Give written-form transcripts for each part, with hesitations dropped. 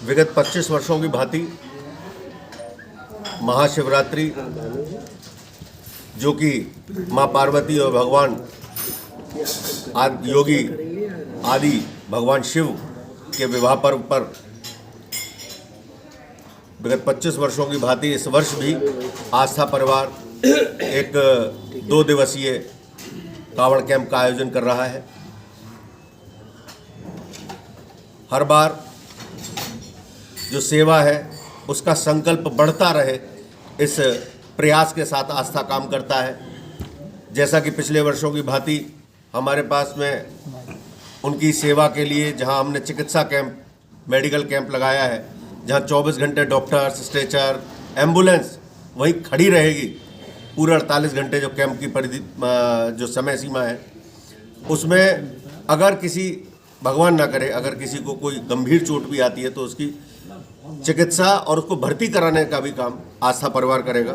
विगत 25 वर्षों की भांति महाशिवरात्रि, जो कि माँ पार्वती और भगवान योगी आदि भगवान शिव के विवाह पर्व पर विगत 25 वर्षों की भांति इस वर्ष भी आस्था परिवार एक 2 दिवसीय कांवड़ कैंप का आयोजन कर रहा है। हर बार जो सेवा है उसका संकल्प बढ़ता रहे, इस प्रयास के साथ आस्था काम करता है। जैसा कि पिछले वर्षों की भांति हमारे पास में उनकी सेवा के लिए जहां हमने चिकित्सा कैंप, मेडिकल कैंप लगाया है, जहां 24 घंटे डॉक्टर्स, स्ट्रेचर, एम्बुलेंस वहीं खड़ी रहेगी पूरे 48 घंटे जो कैंप की परिधि जो समय सीमा है, उसमें अगर किसी भगवान ना करे अगर किसी को कोई गंभीर चोट भी आती है तो उसकी चिकित्सा और उसको भर्ती कराने का भी काम आस्था परिवार करेगा।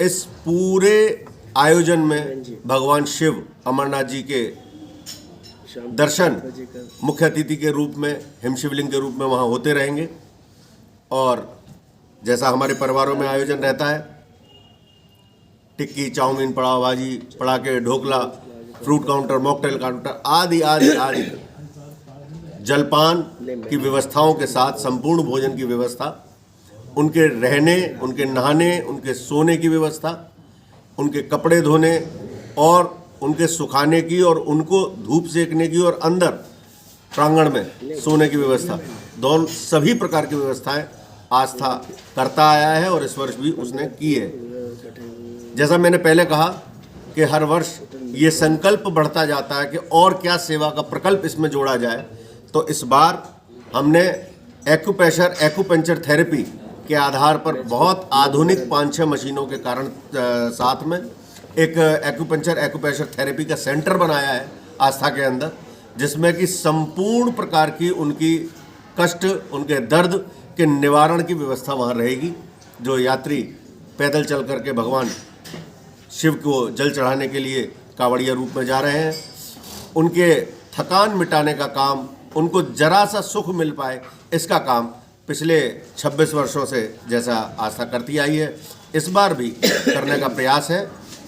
इस पूरे आयोजन में भगवान शिव अमरनाथ जी के दर्शन मुख्य अतिथि के रूप में, हिमशिवलिंग के रूप में वहाँ होते रहेंगे। और जैसा हमारे परिवारों में आयोजन रहता है, टिक्की, चाउमीन, पड़ाव भाजी, पड़ाके, dhokla, fruit counter, mocktail counter आदि आदि आदि जलपान की व्यवस्थाओं के साथ संपूर्ण भोजन की व्यवस्था, उनके रहने, उनके नहाने, उनके सोने की व्यवस्था, उनके कपड़े धोने और उनके सुखाने की और उनको धूप सेकने की और अंदर प्रांगण में सोने की व्यवस्था, दोनों सभी प्रकार की व्यवस्थाएं आस्था करता आया है और इस वर्ष भी उसने की है। जैसा मैंने पहले कहा कि हर वर्ष ये संकल्प बढ़ता जाता है कि और क्या सेवा का प्रकल्प इसमें जोड़ा जाए। तो इस बार हमने एक्यूपंक्चर थेरेपी के आधार पर बहुत आधुनिक 5-6 मशीनों के कारण साथ में एक एक्यूपंक्चर थेरेपी का सेंटर बनाया है आस्था के अंदर, जिसमें कि संपूर्ण प्रकार की उनकी कष्ट, उनके दर्द के निवारण की व्यवस्था वहाँ रहेगी। जो यात्री पैदल चल करके भगवान शिव को जल चढ़ाने के लिए कांवड़िया रूप में जा रहे हैं, उनके थकान मिटाने का काम, उनको जरा सा सुख मिल पाए, इसका काम पिछले 26 वर्षों से जैसा आस्था करती आई है इस बार भी करने का प्रयास है।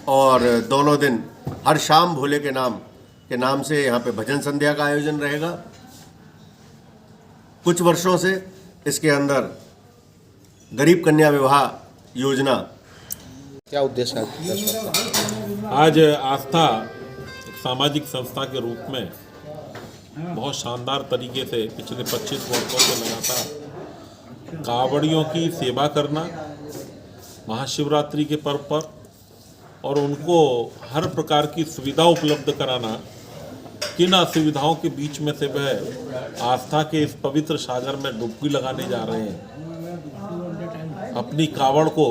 और दोनों दिन हर शाम भोले के नाम से यहाँ पे भजन संध्या का आयोजन रहेगा। कुछ वर्षों से इसके अंदर गरीब कन्या विवाह योजना, क्या उद्देश्य है? आज आस्था एक सामाजिक संस्था के रूप में बहुत शानदार तरीके से पिछले 25 वर्षों से लगातार कांवड़ियों की सेवा करना महाशिवरात्रि के पर्व पर और उनको हर प्रकार की सुविधा उपलब्ध कराना, किन असुविधाओं के बीच में से वह आस्था के इस पवित्र सागर में डुबकी लगाने जा रहे हैं। अपनी कांवड़ को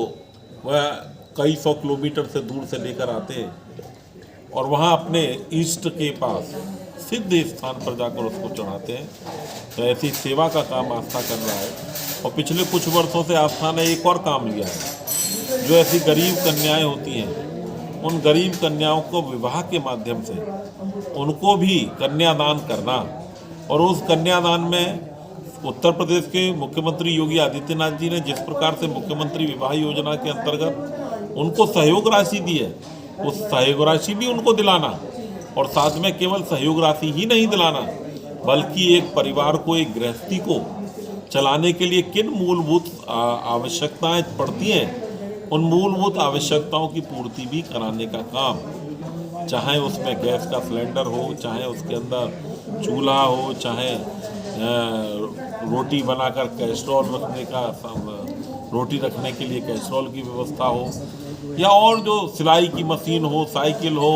वह कई 100 किलोमीटर से दूर से लेकर आते हैं और वहाँ अपने इष्ट के पास सिद्ध स्थान पर जाकर उसको चढ़ाते हैं। तो ऐसी सेवा का काम आस्था कर रहा है। और पिछले कुछ वर्षों से आस्था ने एक और काम लिया है, जो ऐसी गरीब कन्याएं होती हैं, उन गरीब कन्याओं को विवाह के माध्यम से उनको भी कन्यादान करना, और उस कन्यादान में उत्तर प्रदेश के मुख्यमंत्री योगी आदित्यनाथ जी ने जिस प्रकार से मुख्यमंत्री विवाह योजना के अंतर्गत उनको सहयोग राशि दी है, उस सहयोग राशि भी उनको दिलाना, और साथ में केवल सहयोग राशि ही नहीं दिलाना बल्कि एक परिवार को, एक गृहस्थी को चलाने के लिए किन मूलभूत आवश्यकताएं पड़ती हैं, उन मूलभूत आवश्यकताओं की पूर्ति भी कराने का काम, चाहे उसमें गैस का सिलेंडर हो, चाहे उसके अंदर चूल्हा हो, चाहे रोटी बनाकर कैस्ट्रॉल रखने का, रोटी रखने के लिए कैस्ट्रॉल की व्यवस्था हो, या और जो सिलाई की मशीन हो, साइकिल हो,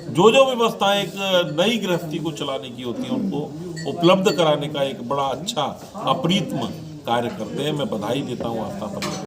जो जो व्यवस्थाएं एक नई गृहस्थी को चलाने की होती हैं उनको उपलब्ध कराने का एक बड़ा अच्छा अप्रीतम कार्य करते हैं। मैं बधाई देता हूँ आस्था परिवार।